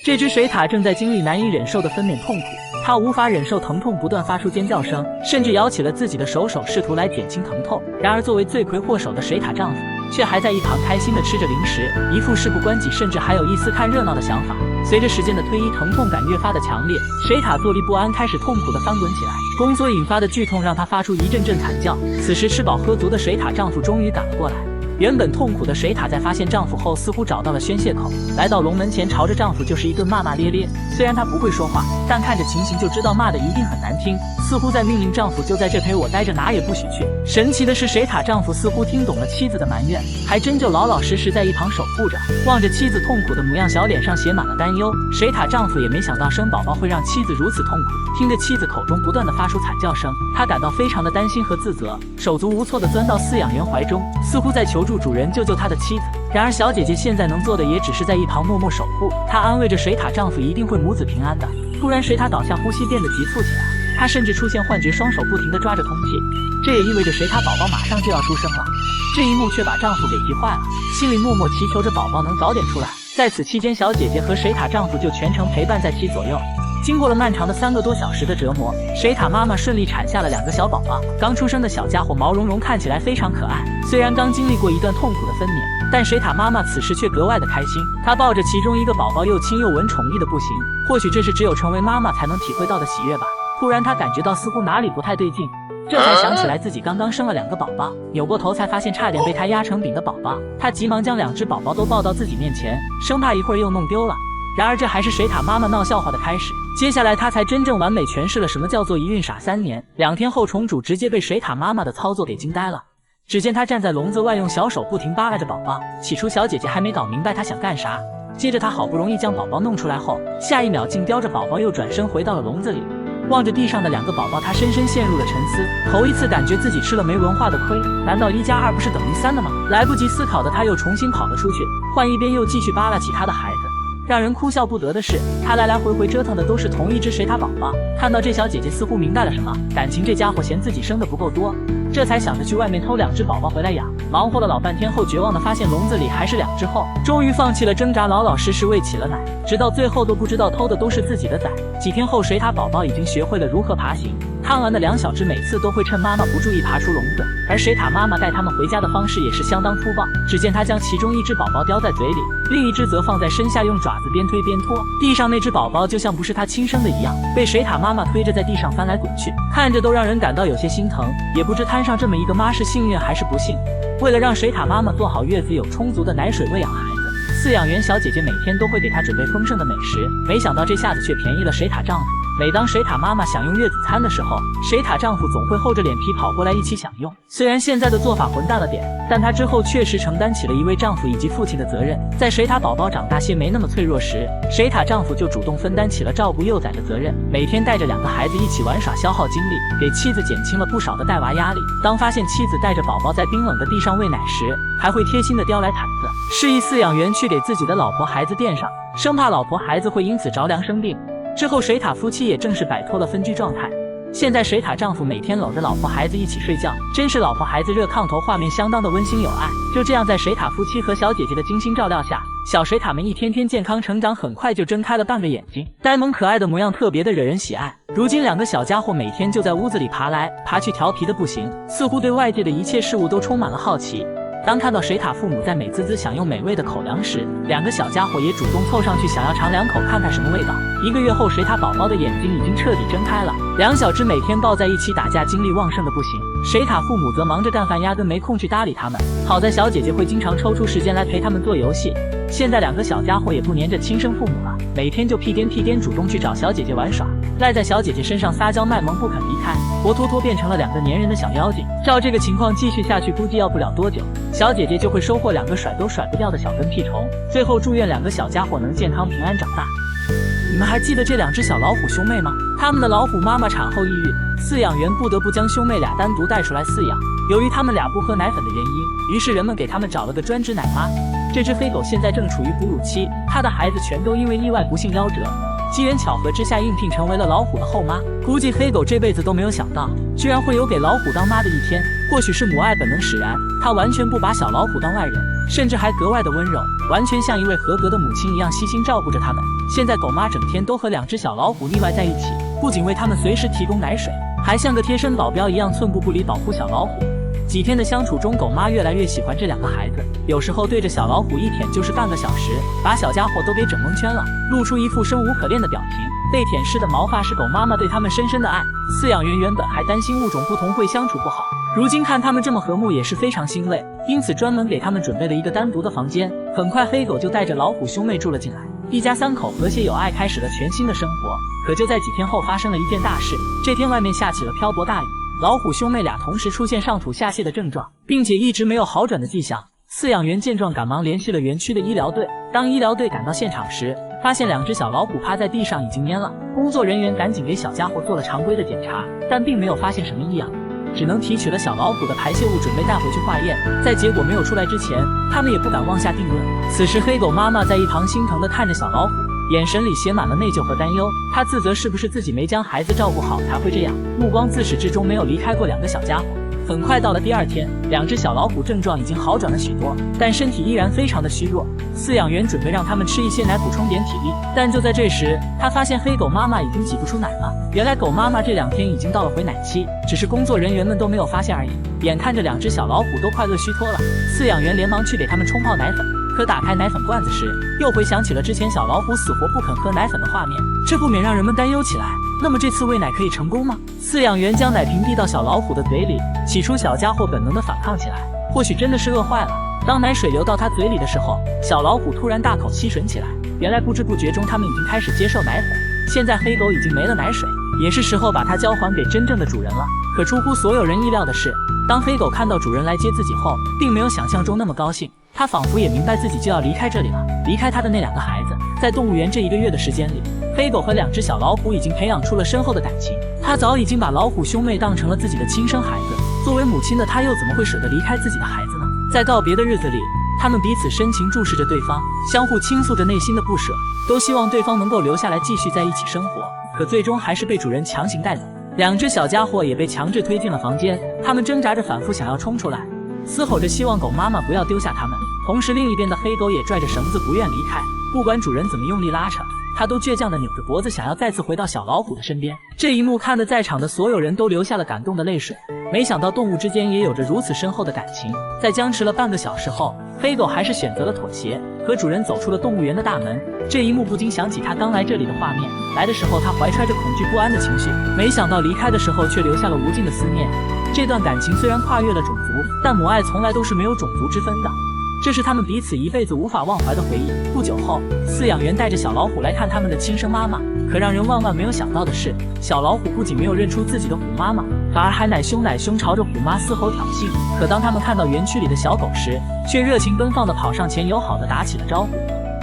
这只水獭正在经历难以忍受的分娩痛苦，它无法忍受疼痛，不断发出尖叫声，甚至摇起了自己的手试图来减轻疼痛。然而作为罪魁祸首的水獭丈夫却还在一旁开心地吃着零食，一副事不关己，甚至还有一丝看热闹的想法。随着时间的推移，疼痛感越发的强烈，水獭坐立不安，开始痛苦地翻滚起来。宫缩引发的剧痛让她发出一阵阵惨叫。此时吃饱喝足的水獭丈夫终于赶了过来。原本痛苦的水獭在发现丈夫后，似乎找到了宣泄口，来到龙门前，朝着丈夫就是一顿骂骂咧咧。虽然她不会说话，但看着情形就知道骂的一定很难听，似乎在命令丈夫就在这陪我待着，哪也不许去。神奇的是，水獭丈夫似乎听懂了妻子的埋怨，还真就老老实实在一旁守护着。望着妻子痛苦的模样，小脸上写满了担忧。水獭丈夫也没想到生宝宝会让妻子如此痛苦，听着妻子口中不断的发出惨叫声，他感到非常的担心和自责，手足无措的钻到饲养员怀中，似乎在求助主人救救他的妻子。然而小姐姐现在能做的也只是在一旁默默守护，她安慰着水獭丈夫一定会母子平安的。突然水獭倒下，呼吸变得急促起来，她甚至出现幻觉，双手不停地抓着通气，这也意味着水獭宝宝马上就要出生了。这一幕却把丈夫给急坏了，心里默默祈求着宝宝能早点出来。在此期间，小姐姐和水獭丈夫就全程陪伴在其左右。经过了漫长的3个多小时的折磨，水獭妈妈顺利产下了2个小宝宝。刚出生的小家伙毛茸茸，看起来非常可爱。虽然刚经历过一段痛苦的分娩，但水獭妈妈此时却格外的开心。她抱着其中一个宝宝，又亲又吻，宠溺的不行。或许这是只有成为妈妈才能体会到的喜悦吧。突然她感觉到似乎哪里不太对劲，这才想起来自己刚刚生了2个宝宝，扭过头才发现差点被她压成饼的宝宝。她急忙将2只宝宝都抱到自己面前，生怕一会儿又弄丢了。然而这还是水獭妈妈闹笑话的开始，接下来她才真正完美诠释了什么叫做一孕傻3年。2天后，虫主直接被水獭妈妈的操作给惊呆了。只见她站在笼子外，用小手不停扒拉着宝宝。起初小姐姐还没搞明白她想干啥，接着她好不容易将宝宝弄出来后，下一秒竟叼着宝宝又转身回到了笼子里。望着地上的2个宝宝，她深深陷入了沉思，头一次感觉自己吃了没文化的亏。难道1加2不是等于3的吗？来不及思考的她又重新跑了出去，换一边又继续扒拉起她的孩子。让人哭笑不得的是，她来来回回折腾的都是同一只水獭宝宝。看到这，小姐姐似乎明白了什么，感情这家伙嫌自己生的不够多，这才想着去外面偷2只宝宝回来养。忙活了老半天后，绝望的发现笼子里还是2只后，终于放弃了挣扎，老老实实喂起了奶，直到最后都不知道偷的都是自己的崽。几天后，水獭宝宝已经学会了如何爬行，贪玩的2小只每次都会趁妈妈不注意爬出笼子，而水獭妈妈带它们回家的方式也是相当粗暴。只见她将其中1只宝宝叼在嘴里，另一只则放在身下，用爪子边推边拖。地上那只宝宝就像不是她亲生的一样，被水獭妈妈推着在地上翻来滚去，看着都让人感到有些心疼。也不知摊上这么一个妈是幸运还是不幸。为了让水獭妈妈做好月子，有充足的奶水喂养孩子，饲养员小姐姐每天都会给她准备丰盛的美食。没想到这下子却便宜了水獭丈夫。每当水獭妈妈享用月子餐的时候，水獭丈夫总会厚着脸皮跑过来一起享用。虽然现在的做法混蛋了点，但她之后确实承担起了一位丈夫以及父亲的责任。在水獭宝宝长大些没那么脆弱时，水獭丈夫就主动分担起了照顾幼崽的责任，每天带着2个孩子一起玩耍，消耗精力，给妻子减轻了不少的带娃压力。当发现妻子带着宝宝在冰冷的地上喂奶时，还会贴心的叼来毯子，示意饲养员去给自己的老婆孩子垫上，生怕老婆孩子会因此着凉生病。之后水獭夫妻也正式摆脱了分居状态。现在水獭丈夫每天搂着老婆孩子一起睡觉，真是老婆孩子热炕头，画面相当的温馨有爱。就这样，在水獭夫妻和小姐姐的精心照料下，小水獭们一天天健康成长，很快就睁开了半个眼睛，呆萌可爱的模样特别的惹人喜爱。如今2个小家伙每天就在屋子里爬来爬去，调皮的不行，似乎对外界的一切事物都充满了好奇。当看到水獭父母在美滋滋享用美味的口粮时，2个小家伙也主动凑上去想要尝2口看看什么味道。1个月后，水獭宝宝的眼睛已经彻底睁开了，2小只每天抱在一起打架，精力旺盛的不行。水獭父母则忙着干饭，压根没空去搭理他们。好在小姐姐会经常抽出时间来陪他们做游戏。现在2个小家伙也不黏着亲生父母了，每天就屁颠屁颠主动去找小姐姐玩耍，赖在小姐姐身上撒娇卖萌不肯离开，活脱脱变成了2个粘人的小妖精。照这个情况继续下去，估计要不了多久，小姐姐就会收获2个甩都甩不掉的小跟屁虫。最后祝愿2个小家伙能健康平安长大。你们还记得这2只小老虎兄妹吗？他们的老虎妈妈产后抑郁，饲养员不得不将兄妹俩单独带出来饲养。由于他们俩不喝奶粉的原因，于是人们给他们找了个专职奶妈。这只飞狗现在正处于哺乳期，它的孩子全都因为意外不幸夭折。机缘巧合之下，应聘成为了老虎的后妈。估计飞狗这辈子都没有想到，居然会有给老虎当妈的一天。或许是母爱本能使然，它完全不把小老虎当外人，甚至还格外的温柔，完全像一位合格的母亲一样悉心照顾着它们。现在狗妈整天都和2只小老虎腻歪在一起，不仅为它们随时提供奶水，还像个贴身保镖一样寸步不离保护小老虎。几天的相处中，狗妈越来越喜欢这2个孩子，有时候对着小老虎一舔就是半个小时，把小家伙都给整蒙圈了，露出一副生无可恋的表情。被舔湿的毛发是狗妈妈对它们深深的爱。饲养员原本还担心物种不同会相处不好，如今看它们这么和睦也是非常欣慰，因此专门给它们准备了一个单独的房间。很快黑狗就带着老虎兄妹住了进来，一家3口和谐有爱，开始了全新的生活。可就在几天后发生了一件大事，这天外面下起了瓢泼大雨，老虎兄妹俩同时出现上吐下泻的症状，并且一直没有好转的迹象。饲养员见状赶忙联系了园区的医疗队，当医疗队赶到现场时，发现2只小老虎趴在地上已经蔫了。工作人员赶紧给小家伙做了常规的检查，但并没有发现什么异样，只能提取了小老虎的排泄物准备带回去化验。在结果没有出来之前，他们也不敢妄下定论。此时黑狗妈妈在一旁心疼地看着小老虎，眼神里写满了内疚和担忧。她自责是不是自己没将孩子照顾好才会这样，目光自始至终没有离开过2个小家伙。很快到了第2天，2只小老虎症状已经好转了许多，但身体依然非常的虚弱。饲养员准备让他们吃一些奶补充点体力，但就在这时，他发现黑狗妈妈已经挤不出奶了。原来狗妈妈这2天已经到了回奶期，只是工作人员们都没有发现而已。眼看着2只小老虎都快饿虚脱了，饲养员连忙去给他们冲泡奶粉。可打开奶粉罐子时，又回想起了之前小老虎死活不肯喝奶粉的画面，这不免让人们担忧起来。那么这次喂奶可以成功吗？饲养员将奶瓶递到小老虎的嘴里，起初小家伙本能的反抗起来，或许真的是饿坏了。当奶水流到它嘴里的时候，小老虎突然大口吸吮起来。原来不知不觉中，它们已经开始接受奶粉。现在黑狗已经没了奶水，也是时候把它交还给真正的主人了。可出乎所有人意料的是，当黑狗看到主人来接自己后，并没有想象中那么高兴。它仿佛也明白自己就要离开这里了，离开它的那2个孩子。在动物园这1个月的时间里，黑狗和2只小老虎已经培养出了深厚的感情。它早已经把老虎兄妹当成了自己的亲生孩子，作为母亲的它又怎么会舍得离开自己的孩子呢？在告别的日子里，他们彼此深情注视着对方，相互倾诉着内心的不舍，都希望对方能够留下来继续在一起生活。可最终还是被主人强行带走。2只小家伙也被强制推进了房间，他们挣扎着反复想要冲出来，嘶吼着希望狗妈妈不要丢下他们。同时另一边的黑狗也拽着绳子不愿离开，不管主人怎么用力拉扯，它都倔强地扭着脖子想要再次回到小老虎的身边。这一幕看得在场的所有人都流下了感动的泪水。没想到动物之间也有着如此深厚的感情。在僵持了半个小时后，黑狗还是选择了妥协，和主人走出了动物园的大门。这一幕不禁想起他刚来这里的画面，来的时候他怀揣着恐惧不安的情绪，没想到离开的时候却留下了无尽的思念。这段感情虽然跨越了种族，但母爱从来都是没有种族之分的，这是他们彼此一辈子无法忘怀的回忆。不久后，饲养员带着小老虎来看他们的亲生妈妈，可让人万万没有想到的是，小老虎不仅没有认出自己的虎妈妈，反而还奶凶朝着虎妈嘶吼挑衅。可当他们看到园区里的小狗时，却热情奔放地跑上前，友好地打起了招呼。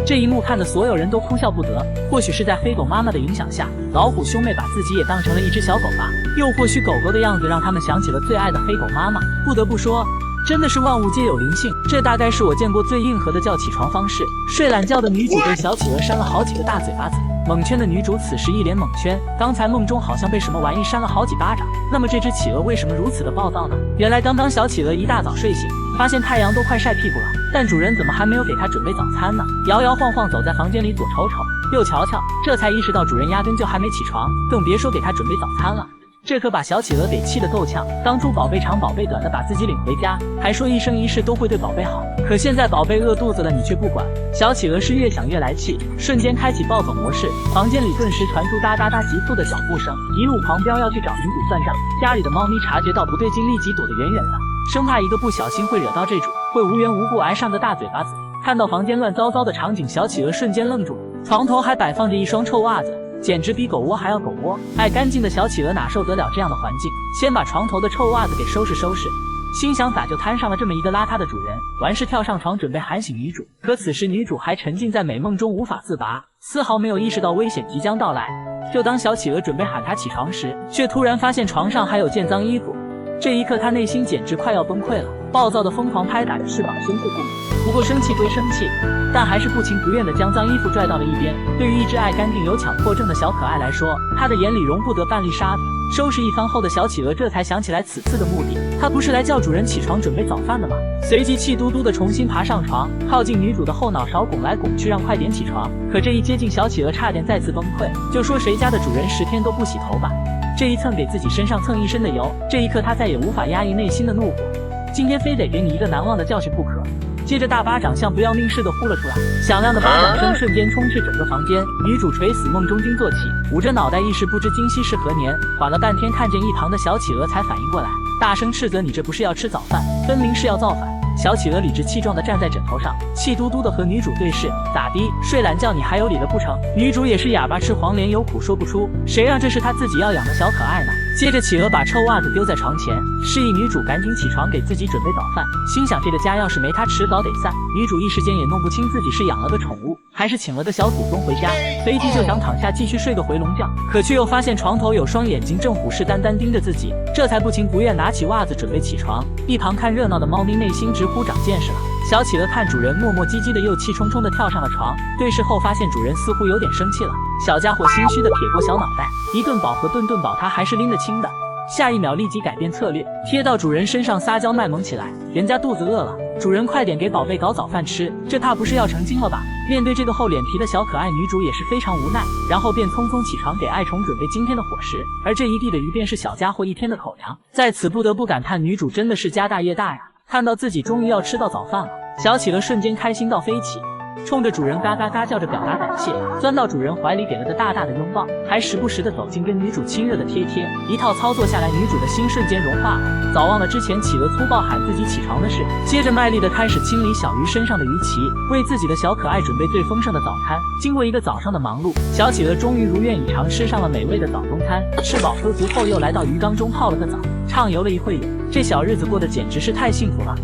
这一幕看得所有人都哭笑不得。或许是在黑狗妈妈的影响下，老虎兄妹把自己也当成了一只小狗吧，又或许狗狗的样子让他们想起了最爱的黑狗妈妈。不得不说，真的是万物皆有灵性，这大概是我见过最硬核的叫起床方式。睡懒觉的女主被小企鹅扇了好几个大嘴巴子，蒙圈的女主此时一脸蒙圈，刚才梦中好像被什么玩意扇了好几巴掌。那么这只企鹅为什么如此的暴躁呢？原来刚刚小企鹅一大早睡醒，发现太阳都快晒屁股了，但主人怎么还没有给它准备早餐呢？摇摇晃晃走在房间里，左瞅瞅右瞧瞧，这才意识到主人压根就还没起床，更别说给它准备早餐了。这可把小企鹅给气得够呛，当初宝贝长宝贝短的把自己领回家，还说一生一世都会对宝贝好，可现在宝贝饿肚子了你却不管。小企鹅是越想越来气，瞬间开启暴走模式，房间里顿时传出哒哒哒急促的脚步声，一路狂飙要去找领主算账。家里的猫咪察觉到不对劲，立即躲得远远的，生怕一个不小心会惹到这主，会无缘无故挨上个大嘴巴子。看到房间乱糟糟的场景，小企鹅瞬间愣住了，床头还摆放着一双臭袜子，简直比狗窝还要狗窝。爱干净的小企鹅哪受得了这样的环境，先把床头的臭袜子给收拾收拾，心想咋就摊上了这么一个邋遢的主人。完事跳上床准备喊醒女主，可此时女主还沉浸在美梦中无法自拔，丝毫没有意识到危险即将到来。就当小企鹅准备喊她起床时，却突然发现床上还有件脏衣服，这一刻她内心简直快要崩溃了。暴躁的疯狂拍打着翅膀深处不满。不过生气归生气，但还是不情不愿地将脏衣服拽到了一边。对于一只爱干净有强迫症的小可爱来说，他的眼里容不得半粒沙子。收拾一番后的小企鹅这才想起来此次的目的，他不是来叫主人起床准备早饭的吗？随即气嘟嘟地重新爬上床，靠近女主的后脑勺拱来拱去，让快点起床。可这一接近，小企鹅差点再次崩溃，就说谁家的主人10天都不洗头吧？这一蹭给自己身上蹭一身的油，这一刻他再也无法压抑内心的怒火，今天非得给你一个难忘的教训不可。接着大巴掌像不要命似的呼了出来，响亮的巴掌声瞬间充斥整个房间。女主垂死梦中惊坐起，捂着脑袋一时不知今夕是何年，缓了半天看见一旁的小企鹅才反应过来，大声斥责：你这不是要吃早饭，分明是要造反！小企鹅理直气壮地站在枕头上，气嘟嘟地和女主对视，咋的？睡懒觉你还有理了不成？女主也是哑巴吃黄连，有苦说不出，谁让这是她自己要养的小可爱呢？接着企鹅把臭袜子丢在床前，示意女主赶紧起床给自己准备早饭，心想这个家要是没她迟早得散。女主一时间也弄不清自己是养了个宠物，还是请了个小祖宗回家，随即就想躺下继续睡个回笼觉，可却又发现床头有双眼睛正虎视眈眈盯着自己，这才不情不愿拿起袜子准备起床。一旁看热闹的猫咪内心直呼长见识了。小企鹅看主人磨磨唧唧的，又气冲冲地跳上了床，对视后发现主人似乎有点生气了，小家伙心虚地撇过小脑袋，一顿饱和顿顿饱他还是拎得清的，下一秒立即改变策略，贴到主人身上撒娇卖萌起来。人家肚子饿了，主人快点给宝贝搞早饭吃，这怕不是要成精了吧？面对这个厚脸皮的小可爱，女主也是非常无奈，然后便匆匆起床给爱宠准备今天的伙食，而这一地的鱼便是小家伙一天的口粮。在此不得不感叹，女主真的是家大业大呀！看到自己终于要吃到早饭了，小企鹅瞬间开心到飞起，冲着主人嘎嘎嘎叫着表达感谢，钻到主人怀里给了个大大的拥抱，还时不时的走近跟女主亲热的贴贴。一套操作下来，女主的心瞬间融化了，早忘了之前企鹅粗暴喊自己起床的事，接着卖力的开始清理小鱼身上的鱼鳍，为自己的小可爱准备最丰盛的早餐。经过一个早上的忙碌，小企鹅终于如愿以偿吃上了美味的早中餐，吃饱喝足后又来到鱼缸中泡了个澡，畅游了一会泳，这小日子过得简直是太幸福了。